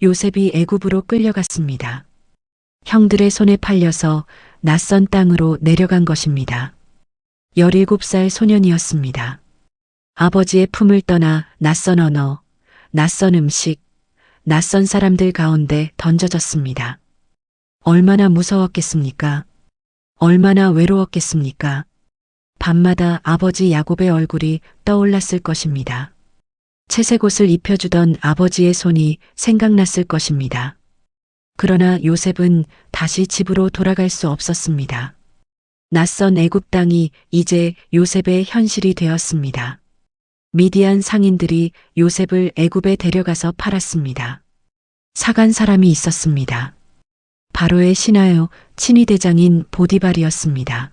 요셉이 애굽으로 끌려갔습니다. 형들의 손에 팔려서 낯선 땅으로 내려간 것입니다. 17살 소년이었습니다. 아버지의 품을 떠나 낯선 언어, 낯선 음식, 낯선 사람들 가운데 던져졌습니다. 얼마나 무서웠겠습니까? 얼마나 외로웠겠습니까? 밤마다 아버지 야곱의 얼굴이 떠올랐을 것입니다. 채색 옷을 입혀주던 아버지의 손이 생각났을 것입니다. 그러나 요셉은 다시 집으로 돌아갈 수 없었습니다. 낯선 애굽 땅이 이제 요셉의 현실이 되었습니다. 미디안 상인들이 요셉을 애굽에 데려가서 팔았습니다. 사간 사람이 있었습니다. 바로의 신하요 친위 대장인 보디발이었습니다.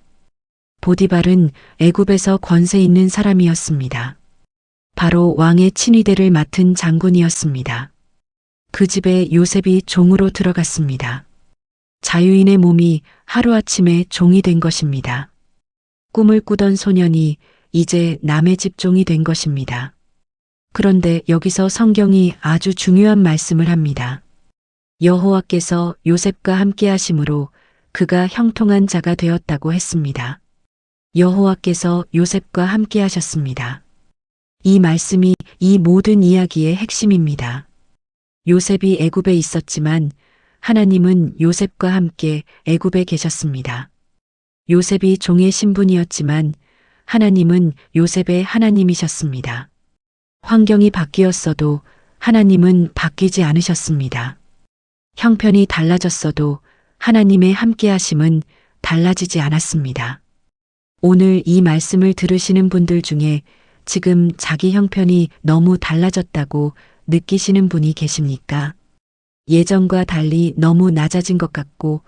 보디발은 애굽에서 권세 있는 사람이었습니다. 바로 왕의 친위대를 맡은 장군이었습니다. 그 집에 요셉이 종으로 들어갔습니다. 자유인의 몸이 하루아침에 종이 된 것입니다. 꿈을 꾸던 소년이 이제 남의 집 종이 된 것입니다. 그런데 여기서 성경이 아주 중요한 말씀을 합니다. 여호와께서 요셉과 함께 하심으로 그가 형통한 자가 되었다고 했습니다. 여호와께서 요셉과 함께 하셨습니다. 이 말씀이 이 모든 이야기의 핵심입니다. 요셉이 애굽에 있었지만 하나님은 요셉과 함께 애굽에 계셨습니다. 요셉이 종의 신분이었지만 하나님은 요셉의 하나님이셨습니다. 환경이 바뀌었어도 하나님은 바뀌지 않으셨습니다. 형편이 달라졌어도 하나님의 함께하심은 달라지지 않았습니다. 오늘 이 말씀을 들으시는 분들 중에 지금 자기 형편이 너무 달라졌다고 느끼시는 분이 계십니까? 예전과 달리 너무 낮아진 것 같고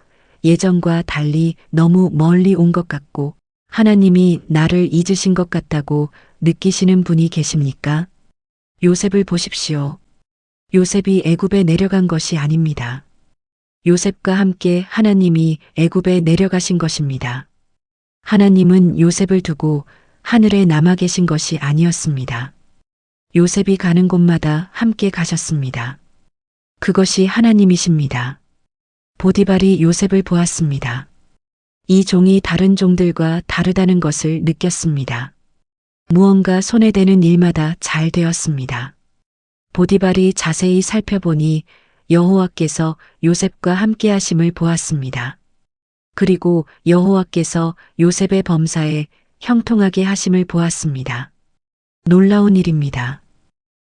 예전과 달리 너무 멀리 온 것 같고 하나님이 나를 잊으신 것 같다고 느끼시는 분이 계십니까? 요셉을 보십시오. 요셉이 애굽에 내려간 것이 아닙니다. 요셉과 함께 하나님이 애굽에 내려가신 것입니다. 하나님은 요셉을 두고 하늘에 남아 계신 것이 아니었습니다. 요셉이 가는 곳마다 함께 가셨습니다. 그것이 하나님이십니다. 보디발이 요셉을 보았습니다. 이 종이 다른 종들과 다르다는 것을 느꼈습니다. 무언가 손에 대는 일마다 잘 되었습니다. 보디발이 자세히 살펴보니 여호와께서 요셉과 함께 하심을 보았습니다. 그리고 여호와께서 요셉의 범사에 형통하게 하심을 보았습니다. 놀라운 일입니다.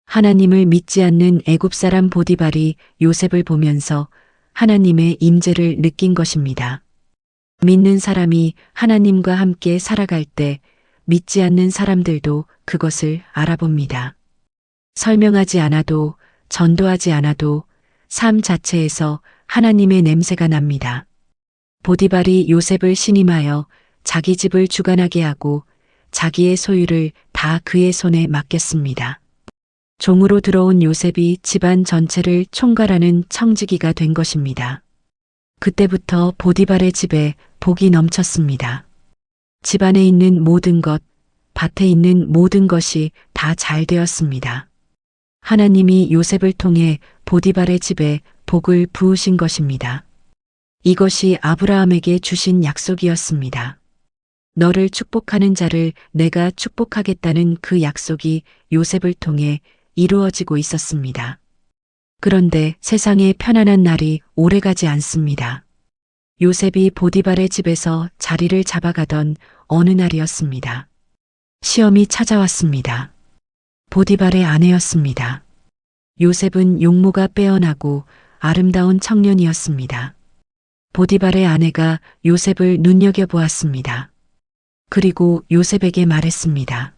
하나님을 믿지 않는 애굽 사람 보디발이 요셉을 보면서 하나님의 임재를 느낀 것입니다. 믿는 사람이 하나님과 함께 살아갈 때 믿지 않는 사람들도 그것을 알아봅니다. 설명하지 않아도 전도하지 않아도 삶 자체에서 하나님의 냄새가 납니다. 보디발이 요셉을 신임하여 자기 집을 주관하게 하고 자기의 소유를 다 그의 손에 맡겼습니다. 종으로 들어온 요셉이 집안 전체를 총괄하는 청지기가 된 것입니다. 그때부터 보디발의 집에 복이 넘쳤습니다. 집안에 있는 모든 것, 밭에 있는 모든 것이 다 잘 되었습니다. 하나님이 요셉을 통해 보디발의 집에 복을 부으신 것입니다. 이것이 아브라함에게 주신 약속이었습니다. 너를 축복하는 자를 내가 축복하겠다는 그 약속이 요셉을 통해 이루어지고 있었습니다. 그런데 세상의 편안한 날이 오래가지 않습니다. 요셉이 보디발의 집에서 자리를 잡아가던 어느 날이었습니다. 시험이 찾아왔습니다. 보디발의 아내였습니다. 요셉은 용모가 빼어나고 아름다운 청년이었습니다. 보디발의 아내가 요셉을 눈여겨보았습니다. 그리고 요셉에게 말했습니다.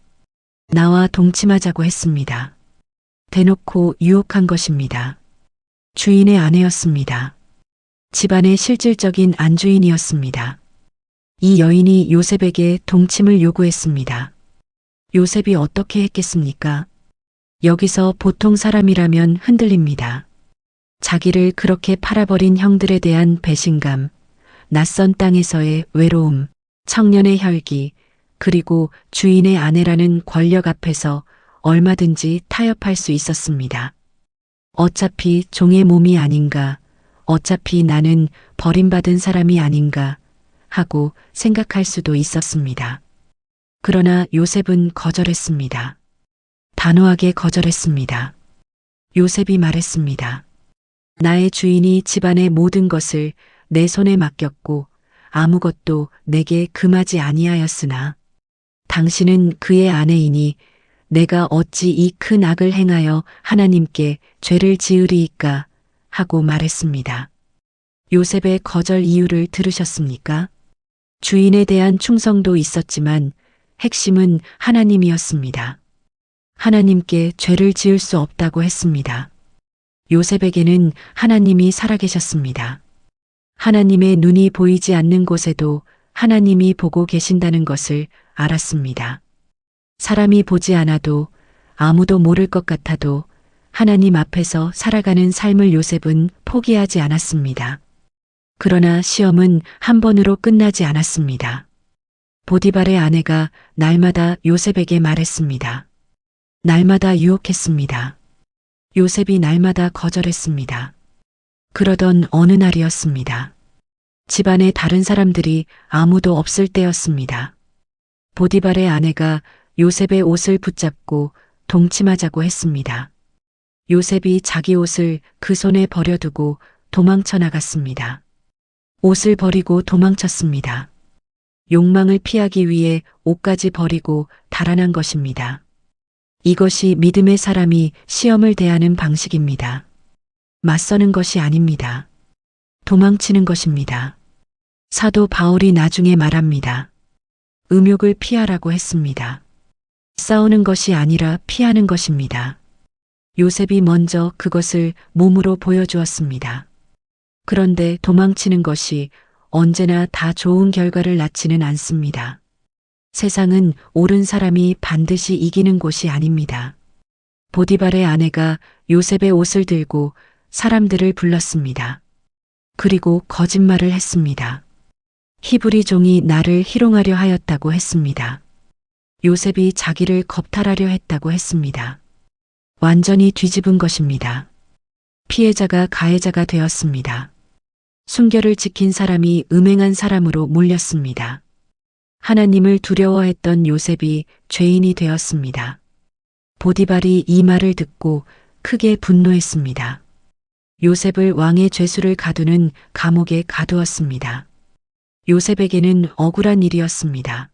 나와 동침하자고 했습니다. 대놓고 유혹한 것입니다. 주인의 아내였습니다. 집안의 실질적인 안주인이었습니다. 이 여인이 요셉에게 동침을 요구했습니다. 요셉이 어떻게 했겠습니까? 여기서 보통 사람이라면 흔들립니다. 자기를 그렇게 팔아버린 형들에 대한 배신감, 낯선 땅에서의 외로움, 청년의 혈기, 그리고 주인의 아내라는 권력 앞에서 얼마든지 타협할 수 있었습니다. 어차피 종의 몸이 아닌가, 어차피 나는 버림받은 사람이 아닌가 하고 생각할 수도 있었습니다. 그러나 요셉은 거절했습니다. 단호하게 거절했습니다. 요셉이 말했습니다. 나의 주인이 집안의 모든 것을 내 손에 맡겼고 아무것도 내게 금하지 아니하였으나 당신은 그의 아내이니 내가 어찌 이 큰 악을 행하여 하나님께 죄를 지으리이까 하고 말했습니다. 요셉의 거절 이유를 들으셨습니까? 주인에 대한 충성도 있었지만 핵심은 하나님이었습니다. 하나님께 죄를 지을 수 없다고 했습니다. 요셉에게는 하나님이 살아계셨습니다. 하나님의 눈이 보이지 않는 곳에도 하나님이 보고 계신다는 것을 알았습니다. 사람이 보지 않아도 아무도 모를 것 같아도 하나님 앞에서 살아가는 삶을 요셉은 포기하지 않았습니다. 그러나 시험은 한 번으로 끝나지 않았습니다. 보디발의 아내가 날마다 요셉에게 말했습니다. 날마다 유혹했습니다. 요셉이 날마다 거절했습니다. 그러던 어느 날이었습니다. 집안에 다른 사람들이 아무도 없을 때였습니다. 보디발의 아내가 요셉의 옷을 붙잡고 동침하자고 했습니다. 요셉이 자기 옷을 그 손에 버려두고 도망쳐 나갔습니다. 옷을 버리고 도망쳤습니다. 욕망을 피하기 위해 옷까지 버리고 달아난 것입니다. 이것이 믿음의 사람이 시험을 대하는 방식입니다. 맞서는 것이 아닙니다. 도망치는 것입니다. 사도 바울이 나중에 말합니다. 음욕을 피하라고 했습니다. 싸우는 것이 아니라 피하는 것입니다. 요셉이 먼저 그것을 몸으로 보여주었습니다. 그런데 도망치는 것이 언제나 다 좋은 결과를 낳지는 않습니다. 세상은 옳은 사람이 반드시 이기는 곳이 아닙니다. 보디발의 아내가 요셉의 옷을 들고 사람들을 불렀습니다. 그리고 거짓말을 했습니다. 히브리 종이 나를 희롱하려 하였다고 했습니다. 요셉이 자기를 겁탈하려 했다고 했습니다. 완전히 뒤집은 것입니다. 피해자가 가해자가 되었습니다. 순결을 지킨 사람이 음행한 사람으로 몰렸습니다. 하나님을 두려워했던 요셉이 죄인이 되었습니다. 보디발이 이 말을 듣고 크게 분노했습니다. 요셉을 왕의 죄수를 가두는 감옥에 가두었습니다. 요셉에게는 억울한 일이었습니다.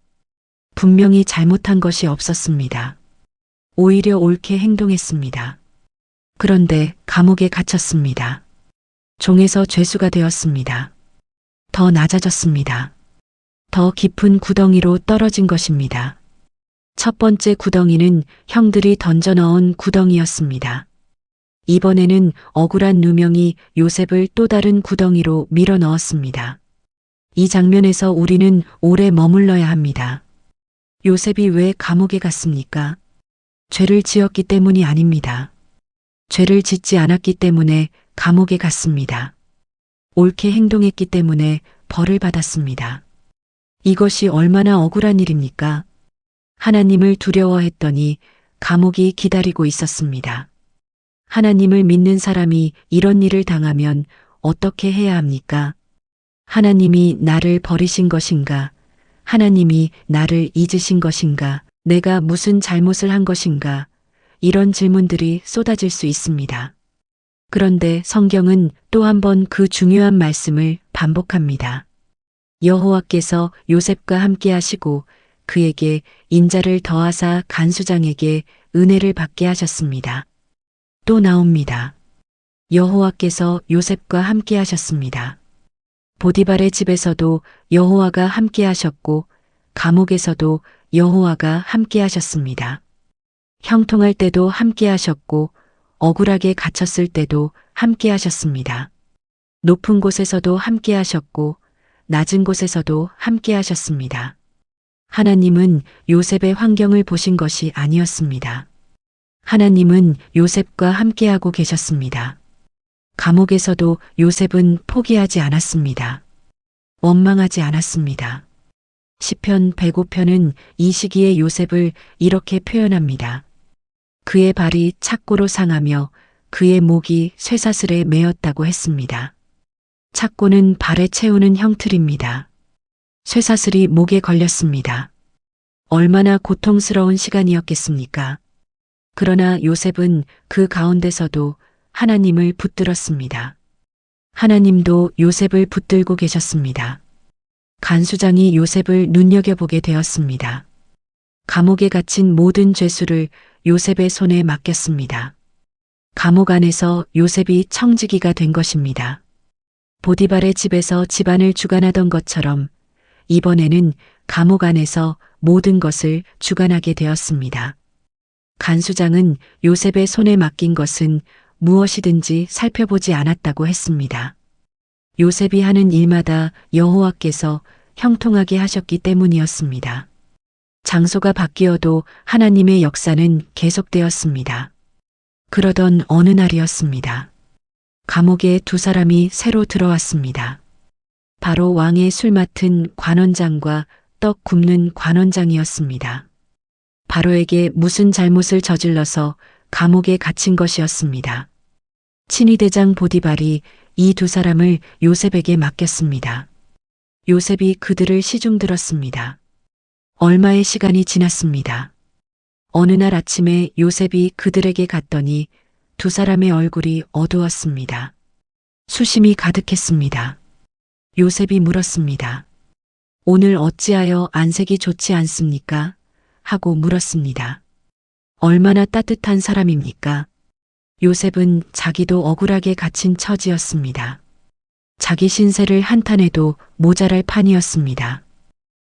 분명히 잘못한 것이 없었습니다. 오히려 옳게 행동했습니다. 그런데 감옥에 갇혔습니다. 종에서 죄수가 되었습니다. 더 낮아졌습니다. 더 깊은 구덩이로 떨어진 것입니다. 첫 번째 구덩이는 형들이 던져 넣은 구덩이였습니다. 이번에는 억울한 누명이 요셉을 또 다른 구덩이로 밀어 넣었습니다. 이 장면에서 우리는 오래 머물러야 합니다. 요셉이 왜 감옥에 갔습니까? 죄를 지었기 때문이 아닙니다. 죄를 짓지 않았기 때문에 감옥에 갔습니다. 옳게 행동했기 때문에 벌을 받았습니다. 이것이 얼마나 억울한 일입니까? 하나님을 두려워했더니 감옥이 기다리고 있었습니다. 하나님을 믿는 사람이 이런 일을 당하면 어떻게 해야 합니까? 하나님이 나를 버리신 것인가? 하나님이 나를 잊으신 것인가? 내가 무슨 잘못을 한 것인가? 이런 질문들이 쏟아질 수 있습니다. 그런데 성경은 또 한 번 그 중요한 말씀을 반복합니다. 여호와께서 요셉과 함께 하시고 그에게 인자를 더하사 간수장에게 은혜를 받게 하셨습니다. 또 나옵니다. 여호와께서 요셉과 함께 하셨습니다. 보디발의 집에서도 여호와가 함께 하셨고 감옥에서도 여호와가 함께 하셨습니다. 형통할 때도 함께 하셨고 억울하게 갇혔을 때도 함께 하셨습니다. 높은 곳에서도 함께 하셨고 낮은 곳에서도 함께 하셨습니다. 하나님은 요셉의 환경을 보신 것이 아니었습니다. 하나님은 요셉과 함께하고 계셨습니다. 감옥에서도 요셉은 포기하지 않았습니다. 원망하지 않았습니다. 시편 105편은 이 시기에 요셉을 이렇게 표현합니다. 그의 발이 착고로 상하며 그의 목이 쇠사슬에 매였다고 했습니다. 착고는 발에 채우는 형틀입니다. 쇠사슬이 목에 걸렸습니다. 얼마나 고통스러운 시간이었겠습니까? 그러나 요셉은 그 가운데서도 하나님을 붙들었습니다. 하나님도 요셉을 붙들고 계셨습니다. 간수장이 요셉을 눈여겨보게 되었습니다. 감옥에 갇힌 모든 죄수를 요셉의 손에 맡겼습니다. 감옥 안에서 요셉이 청지기가 된 것입니다. 보디발의 집에서 집안을 주관하던 것처럼 이번에는 감옥 안에서 모든 것을 주관하게 되었습니다. 간수장은 요셉의 손에 맡긴 것은 무엇이든지 살펴보지 않았다고 했습니다. 요셉이 하는 일마다 여호와께서 형통하게 하셨기 때문이었습니다. 장소가 바뀌어도 하나님의 역사는 계속되었습니다. 그러던 어느 날이었습니다. 감옥에 두 사람이 새로 들어왔습니다. 바로 왕의 술 맡은 관원장과 떡 굽는 관원장이었습니다. 바로에게 무슨 잘못을 저질러서 감옥에 갇힌 것이었습니다. 친위대장 보디발이 이 두 사람을 요셉에게 맡겼습니다. 요셉이 그들을 시중들었습니다. 얼마의 시간이 지났습니다. 어느 날 아침에 요셉이 그들에게 갔더니 두 사람의 얼굴이 어두웠습니다. 수심이 가득했습니다. 요셉이 물었습니다. 오늘 어찌하여 안색이 좋지 않습니까? 하고 물었습니다. 얼마나 따뜻한 사람입니까? 요셉은 자기도 억울하게 갇힌 처지였습니다. 자기 신세를 한탄해도 모자랄 판이었습니다.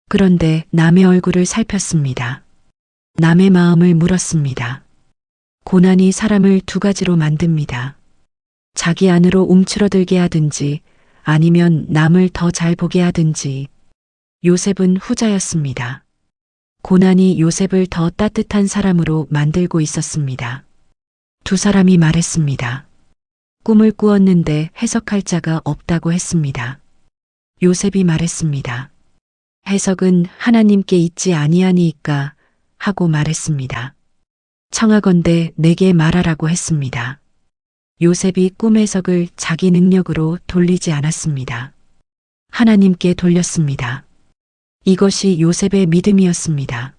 그런데 남의 얼굴을 살폈습니다. 남의 마음을 물었습니다. 고난이 사람을 두 가지로 만듭니다. 자기 안으로 움츠러들게 하든지 아니면 남을 더 잘 보게 하든지. 요셉은 후자였습니다. 고난이 요셉을 더 따뜻한 사람으로 만들고 있었습니다. 두 사람이 말했습니다. 꿈을 꾸었는데 해석할 자가 없다고 했습니다. 요셉이 말했습니다. 해석은 하나님께 있지 아니하니이까 하고 말했습니다. 청하건대 내게 말하라고 했습니다. 요셉이 꿈 해석을 자기 능력으로 돌리지 않았습니다. 하나님께 돌렸습니다. 이것이 요셉의 믿음이었습니다.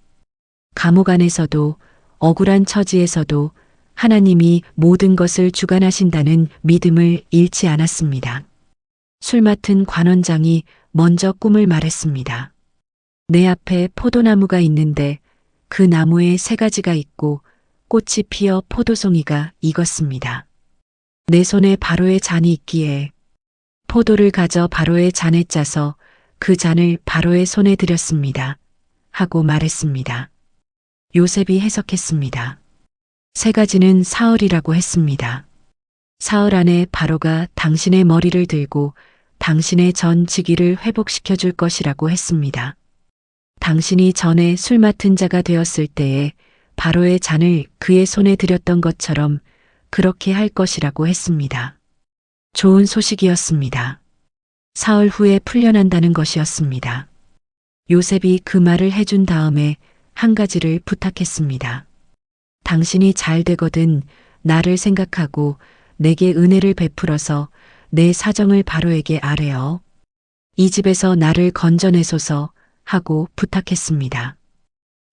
감옥 안에서도 억울한 처지에서도 하나님이 모든 것을 주관하신다는 믿음을 잃지 않았습니다. 술 맡은 관원장이 먼저 꿈을 말했습니다. 내 앞에 포도나무가 있는데 그 나무에 세 가지가 있고 꽃이 피어 포도송이가 익었습니다. 내 손에 바로의 잔이 있기에 포도를 가져 바로의 잔에 짜서 그 잔을 바로의 손에 드렸습니다. 하고 말했습니다. 요셉이 해석했습니다. 세 가지는 사흘이라고 했습니다. 사흘 안에 바로가 당신의 머리를 들고 당신의 전 직위를 회복시켜 줄 것이라고 했습니다. 당신이 전에 술 맡은 자가 되었을 때에 바로의 잔을 그의 손에 드렸던 것처럼 그렇게 할 것이라고 했습니다. 좋은 소식이었습니다. 사흘 후에 풀려난다는 것이었습니다. 요셉이 그 말을 해준 다음에 한 가지를 부탁했습니다. 당신이 잘 되거든 나를 생각하고 내게 은혜를 베풀어서 내 사정을 바로에게 아뢰어. 이 집에서 나를 건져내소서 하고 부탁했습니다.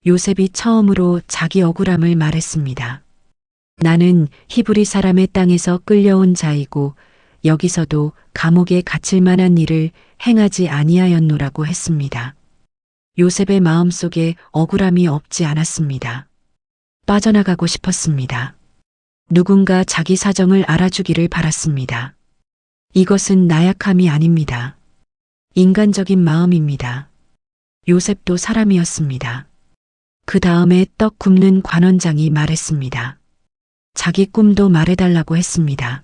요셉이 처음으로 자기 억울함을 말했습니다. 나는 히브리 사람의 땅에서 끌려온 자이고 여기서도 감옥에 갇힐 만한 일을 행하지 아니하였노라고 했습니다. 요셉의 마음속에 억울함이 없지 않았습니다. 빠져나가고 싶었습니다. 누군가 자기 사정을 알아주기를 바랐습니다. 이것은 나약함이 아닙니다. 인간적인 마음입니다. 요셉도 사람이었습니다. 그 다음에 떡 굽는 관원장이 말했습니다. 자기 꿈도 말해달라고 했습니다.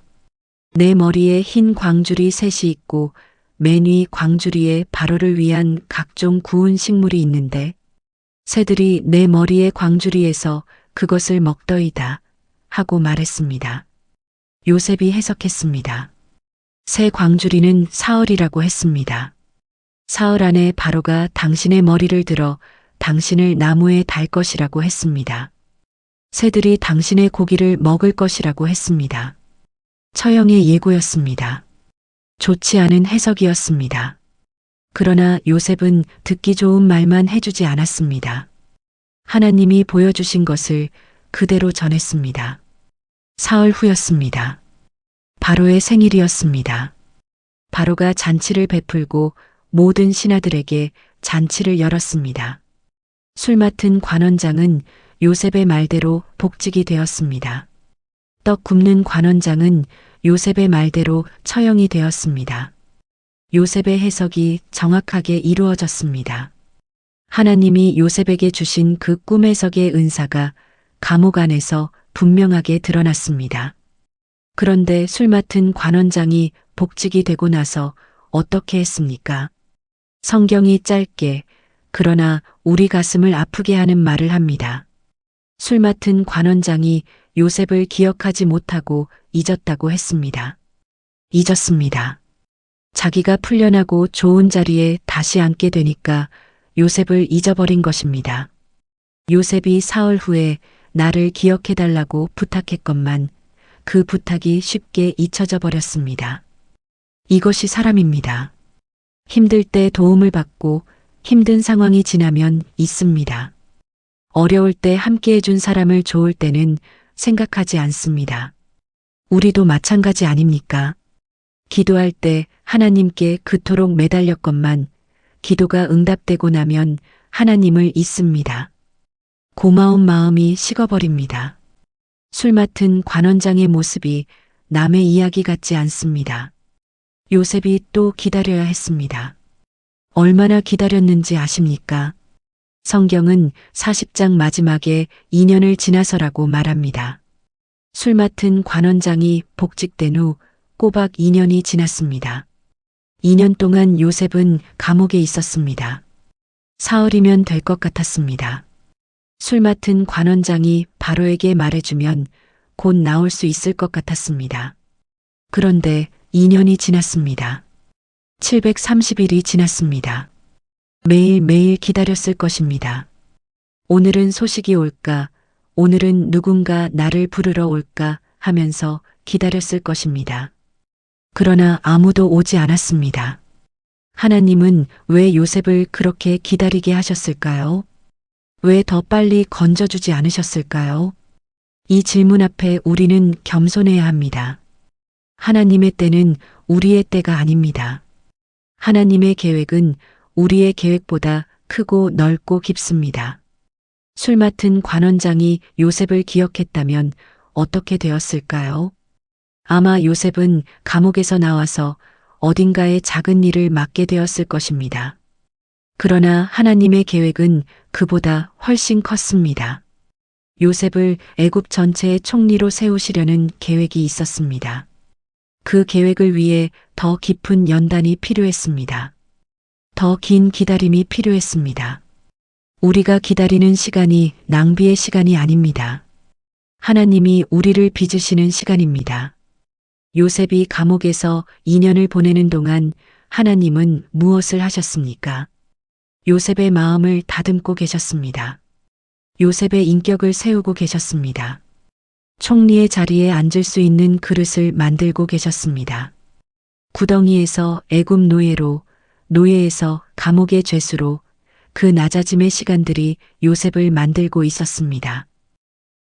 내 머리에 흰 광주리 셋이 있고 맨 위 광주리에 바로를 위한 각종 구운 식물이 있는데 새들이 내 머리의 광주리에서 그것을 먹더이다 하고 말했습니다. 요셉이 해석했습니다. 새 광주리는 사흘이라고 했습니다. 사흘 안에 바로가 당신의 머리를 들어 당신을 나무에 달 것이라고 했습니다. 새들이 당신의 고기를 먹을 것이라고 했습니다. 처형의 예고였습니다. 좋지 않은 해석이었습니다. 그러나 요셉은 듣기 좋은 말만 해주지 않았습니다. 하나님이 보여주신 것을 그대로 전했습니다. 사흘 후였습니다. 바로의 생일이었습니다. 바로가 잔치를 베풀고 모든 신하들에게 잔치를 열었습니다. 술 맡은 관원장은 요셉의 말대로 복직이 되었습니다. 떡 굽는 관원장은 요셉의 말대로 처형이 되었습니다. 요셉의 해석이 정확하게 이루어졌습니다. 하나님이 요셉에게 주신 그 꿈 해석의 은사가 감옥 안에서 분명하게 드러났습니다. 그런데 술 맡은 관원장이 복직이 되고 나서 어떻게 했습니까? 성경이 짧게 그러나 우리 가슴을 아프게 하는 말을 합니다. 술 맡은 관원장이 요셉을 기억하지 못하고 잊었다고 했습니다. 잊었습니다. 자기가 풀려나고 좋은 자리에 다시 앉게 되니까 요셉을 잊어버린 것입니다. 요셉이 사흘 후에 나를 기억해달라고 부탁했건만 그 부탁이 쉽게 잊혀져 버렸습니다. 이것이 사람입니다. 힘들 때 도움을 받고 힘든 상황이 지나면 잊습니다. 어려울 때 함께 해준 사람을 좋을 때는 생각하지 않습니다. 우리도 마찬가지 아닙니까? 기도할 때 하나님께 그토록 매달렸건만 기도가 응답되고 나면 하나님을 잊습니다. 고마운 마음이 식어버립니다. 술 맡은 관원장의 모습이 남의 이야기 같지 않습니다. 요셉이 또 기다려야 했습니다. 얼마나 기다렸는지 아십니까? 성경은 40장 마지막에 2년을 지나서라고 말합니다. 술 맡은 관원장이 복직된 후 꼬박 2년이 지났습니다. 2년 동안 요셉은 감옥에 있었습니다. 사흘이면 될 것 같았습니다. 술 맡은 관원장이 바로에게 말해주면 곧 나올 수 있을 것 같았습니다. 그런데 2년이 지났습니다. 730일이 지났습니다. 매일매일 기다렸을 것입니다. 오늘은 소식이 올까, 오늘은 누군가 나를 부르러 올까 하면서 기다렸을 것입니다. 그러나 아무도 오지 않았습니다. 하나님은 왜 요셉을 그렇게 기다리게 하셨을까요? 왜 더 빨리 건져주지 않으셨을까요? 이 질문 앞에 우리는 겸손해야 합니다. 하나님의 때는 우리의 때가 아닙니다. 하나님의 계획은 우리의 계획보다 크고 넓고 깊습니다. 술 맡은 관원장이 요셉을 기억했다면 어떻게 되었을까요? 아마 요셉은 감옥에서 나와서 어딘가에 작은 일을 맡게 되었을 것입니다. 그러나 하나님의 계획은 그보다 훨씬 컸습니다. 요셉을 애굽 전체의 총리로 세우시려는 계획이 있었습니다. 그 계획을 위해 더 깊은 연단이 필요했습니다. 더 긴 기다림이 필요했습니다. 우리가 기다리는 시간이 낭비의 시간이 아닙니다. 하나님이 우리를 빚으시는 시간입니다. 요셉이 감옥에서 2년을 보내는 동안 하나님은 무엇을 하셨습니까? 요셉의 마음을 다듬고 계셨습니다. 요셉의 인격을 세우고 계셨습니다. 총리의 자리에 앉을 수 있는 그릇을 만들고 계셨습니다. 구덩이에서 애굽 노예로, 노예에서 감옥의 죄수로 그 낮아짐의 시간들이 요셉을 만들고 있었습니다.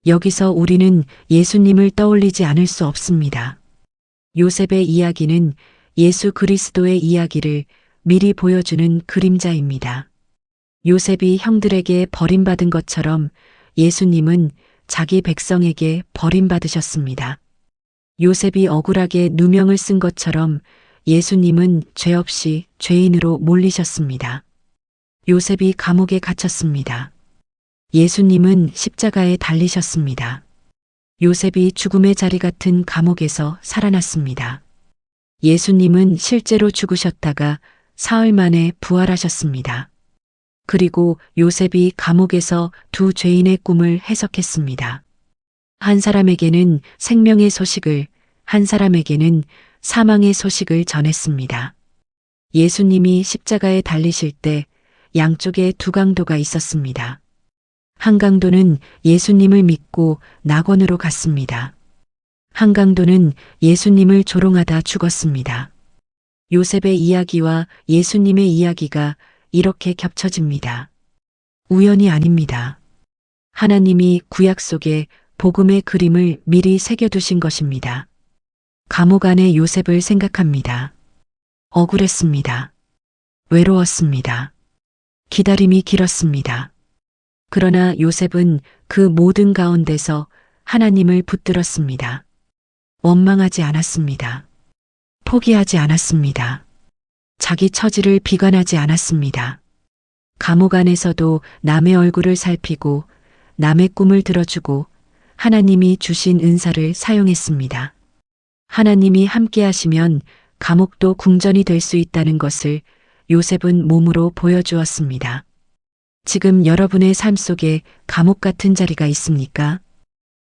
여기서 우리는 예수님을 떠올리지 않을 수 없습니다. 요셉의 이야기는 예수 그리스도의 이야기를 미리 보여주는 그림자입니다. 요셉이 형들에게 버림받은 것처럼 예수님은 자기 백성에게 버림받으셨습니다. 요셉이 억울하게 누명을 쓴 것처럼 예수님은 죄 없이 죄인으로 몰리셨습니다. 요셉이 감옥에 갇혔습니다. 예수님은 십자가에 달리셨습니다. 요셉이 죽음의 자리 같은 감옥에서 살아났습니다. 예수님은 실제로 죽으셨다가 사흘 만에 부활하셨습니다. 그리고 요셉이 감옥에서 두 죄인의 꿈을 해석했습니다. 한 사람에게는 생명의 소식을, 한 사람에게는 사망의 소식을 전했습니다. 예수님이 십자가에 달리실 때 양쪽에 두 강도가 있었습니다. 한강도는 예수님을 믿고 낙원으로 갔습니다. 한강도는 예수님을 조롱하다 죽었습니다. 요셉의 이야기와 예수님의 이야기가 이렇게 겹쳐집니다. 우연이 아닙니다. 하나님이 구약 속에 복음의 그림을 미리 새겨두신 것입니다. 감옥 안의 요셉을 생각합니다. 억울했습니다. 외로웠습니다. 기다림이 길었습니다. 그러나 요셉은 그 모든 가운데서 하나님을 붙들었습니다. 원망하지 않았습니다. 포기하지 않았습니다. 자기 처지를 비관하지 않았습니다. 감옥 안에서도 남의 얼굴을 살피고 남의 꿈을 들어주고 하나님이 주신 은사를 사용했습니다. 하나님이 함께 하시면 감옥도 궁전이 될 수 있다는 것을 요셉은 몸으로 보여주었습니다. 지금 여러분의 삶 속에 감옥 같은 자리가 있습니까?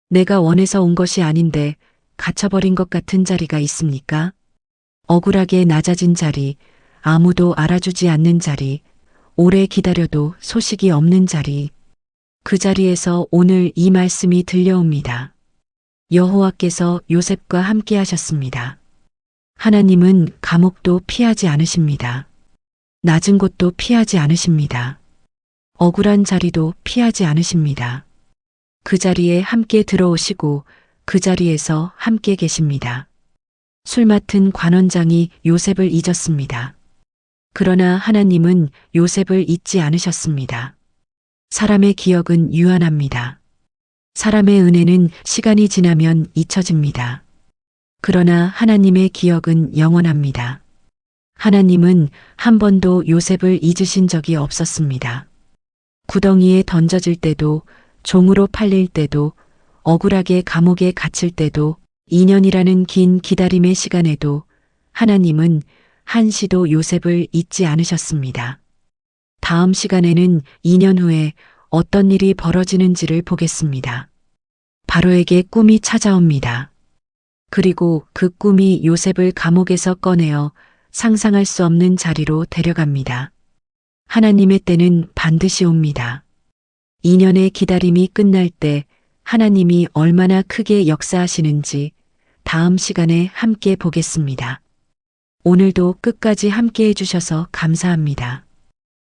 내가 원해서 온 것이 아닌데 갇혀버린 것 같은 자리가 있습니까? 억울하게 낮아진 자리, 아무도 알아주지 않는 자리, 오래 기다려도 소식이 없는 자리, 그 자리에서 오늘 이 말씀이 들려옵니다. 여호와께서 요셉과 함께 하셨습니다. 하나님은 감옥도 피하지 않으십니다. 낮은 곳도 피하지 않으십니다. 억울한 자리도 피하지 않으십니다. 그 자리에 함께 들어오시고 그 자리에서 함께 계십니다. 술 맡은 관원장이 요셉을 잊었습니다. 그러나 하나님은 요셉을 잊지 않으셨습니다. 사람의 기억은 유한합니다. 사람의 은혜는 시간이 지나면 잊혀집니다. 그러나 하나님의 기억은 영원합니다. 하나님은 한 번도 요셉을 잊으신 적이 없었습니다. 구덩이에 던져질 때도, 종으로 팔릴 때도, 억울하게 감옥에 갇힐 때도, 2년이라는 긴 기다림의 시간에도 하나님은 한시도 요셉을 잊지 않으셨습니다. 다음 시간에는 2년 후에 어떤 일이 벌어지는지를 보겠습니다. 바로에게 꿈이 찾아옵니다. 그리고 그 꿈이 요셉을 감옥에서 꺼내어 상상할 수 없는 자리로 데려갑니다. 하나님의 때는 반드시 옵니다. 2년의 기다림이 끝날 때 하나님이 얼마나 크게 역사하시는지 다음 시간에 함께 보겠습니다. 오늘도 끝까지 함께 해주셔서 감사합니다.